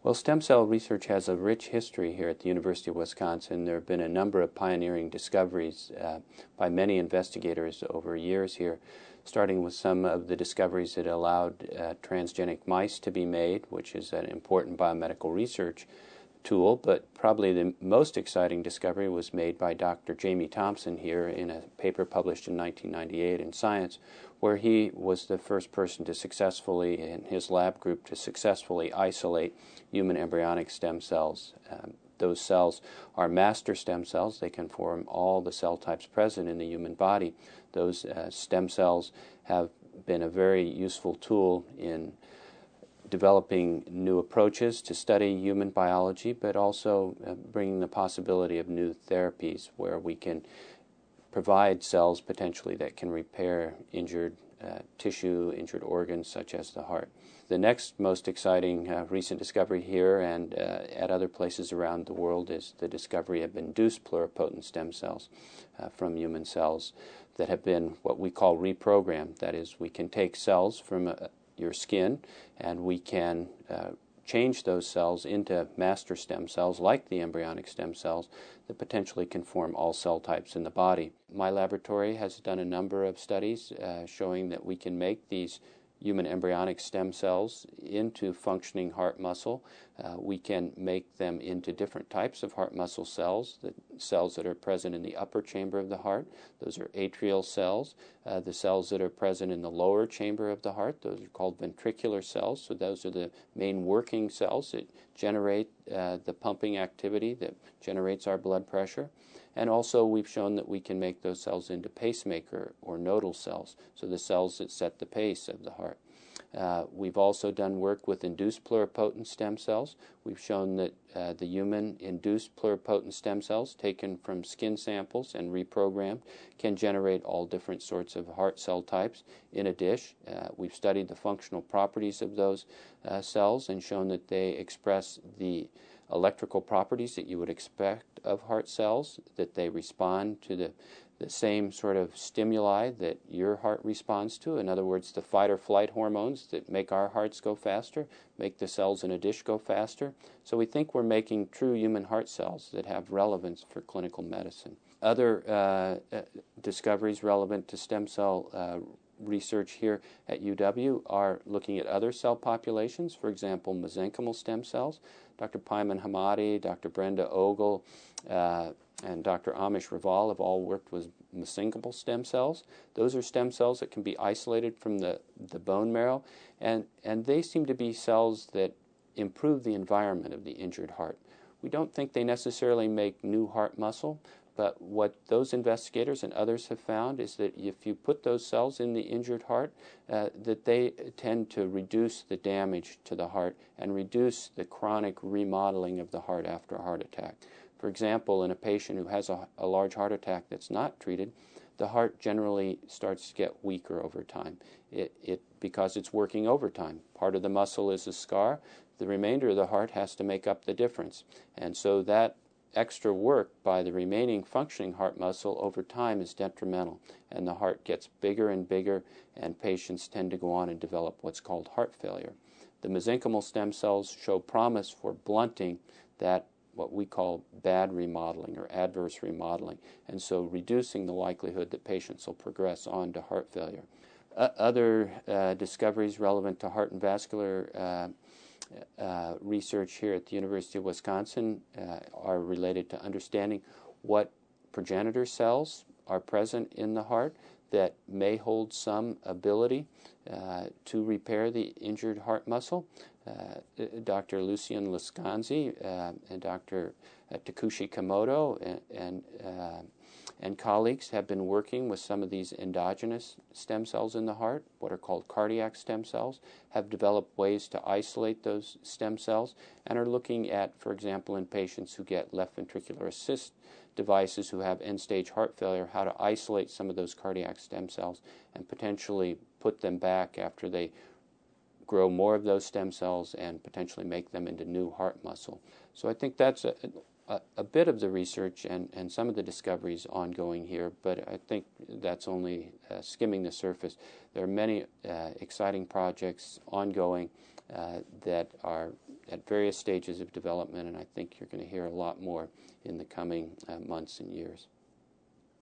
Well, stem cell research has a rich history here at the University of Wisconsin. There have been a number of pioneering discoveries by many investigators over years here, starting with some of the discoveries that allowed transgenic mice to be made, which is an important biomedical research tool, but probably the most exciting discovery was made by Dr. Jamie Thompson here in a paper published in 1998 in Science, where he was the first person to successfully, in his lab group, to successfully isolate human embryonic stem cells. Those cells are master stem cells. They can form all the cell types present in the human body. Those stem cells have been a very useful tool in developing new approaches to study human biology, but also bringing the possibility of new therapies where we can provide cells potentially that can repair injured tissue, injured organs such as the heart. The next most exciting recent discovery here and at other places around the world is the discovery of induced pluripotent stem cells from human cells that have been what we call reprogrammed. That is, we can take cells from your skin and we can change those cells into master stem cells like the embryonic stem cells that potentially can form all cell types in the body. My laboratory has done a number of studies showing that we can make these human embryonic stem cells into functioning heart muscle. We can make them into different types of heart muscle cells, the cells that are present in the upper chamber of the heart. Those are atrial cells. The cells that are present in the lower chamber of the heart, those are called ventricular cells. So those are the main working cells that generate the pumping activity that generates our blood pressure. And also we've shown that we can make those cells into pacemaker or nodal cells, so the cells that set the pace of the heart. We've also done work with induced pluripotent stem cells. We've shown that the human induced pluripotent stem cells taken from skin samples and reprogrammed can generate all different sorts of heart cell types in a dish. We've studied the functional properties of those cells and shown that they express the electrical properties that you would expect of heart cells, that they respond to the same sort of stimuli that your heart responds to. In other words, the fight or flight hormones that make our hearts go faster, make the cells in a dish go faster. So we think we're making true human heart cells that have relevance for clinical medicine. Other discoveries relevant to stem cell research here at UW are looking at other cell populations, for example, mesenchymal stem cells. Dr. Payman Hamadi, Dr. Brenda Ogle, and Dr. Amish Raval have all worked with mesenchymal stem cells. Those are stem cells that can be isolated from the bone marrow, and they seem to be cells that improve the environment of the injured heart. We don't think they necessarily make new heart muscle, but what those investigators and others have found is that if you put those cells in the injured heart, that they tend to reduce the damage to the heart and reduce the chronic remodeling of the heart after a heart attack. For example, in a patient who has a large heart attack that's not treated, the heart generally starts to get weaker over time because it's working overtime. Part of the muscle is a scar. The remainder of the heart has to make up the difference. And so that extra work by the remaining functioning heart muscle over time is detrimental, and the heart gets bigger and bigger, and patients tend to go on and develop what's called heart failure. The mesenchymal stem cells show promise for blunting that what we call bad remodeling or adverse remodeling, and so reducing the likelihood that patients will progress on to heart failure. Other discoveries relevant to heart and vascular research here at the University of Wisconsin are related to understanding what progenitor cells are present in the heart that may hold some ability to repair the injured heart muscle. Dr. Lucien Lascanzi and Dr. Takushi Komodo and colleagues have been working with some of these endogenous stem cells in the heart, what are called cardiac stem cells, have developed ways to isolate those stem cells, and are looking at, for example, in patients who get left ventricular assist devices who have end-stage heart failure, how to isolate some of those cardiac stem cells and potentially put them back after they grow more of those stem cells and potentially make them into new heart muscle. So I think that's a bit of the research and some of the discoveries ongoing here, but I think that's only skimming the surface. There are many exciting projects ongoing that are at various stages of development, and I think you're going to hear a lot more in the coming months and years.